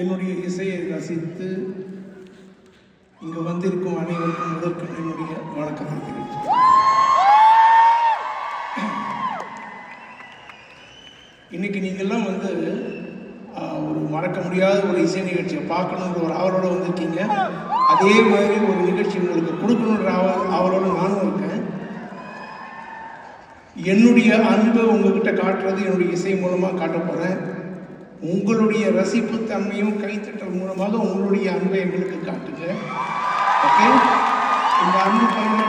என்னுடைய இசையை ரசித்து இங்கு வந்திருக்கும் அனைவருக்கும் முதற்கு என்னுடைய வணக்கத்தை தெரிவித்தேன். இன்னைக்கு நீங்கள்லாம் வந்து ஒரு மறக்க முடியாத ஒரு இசை நிகழ்ச்சியை பார்க்கணுன்ற ஒரு ஆவலோடு வந்திருக்கீங்க. அதே மாதிரி ஒரு நிகழ்ச்சி உங்களுக்கு கொடுக்கணுன்ற ஆவலோடு நானும் இருக்கேன். என்னுடைய அன்பை உங்ககிட்ட காட்டுறது என்னுடைய இசை மூலமாக காட்ட போகிறேன். உங்களுடைய ரசிப்பு தன்மையும் கைத்தட்டல் மூலமாக உங்களுடைய அன்பை எங்களுக்கு காட்டுங்க. ஓகே, இந்த அன்பு பயணம்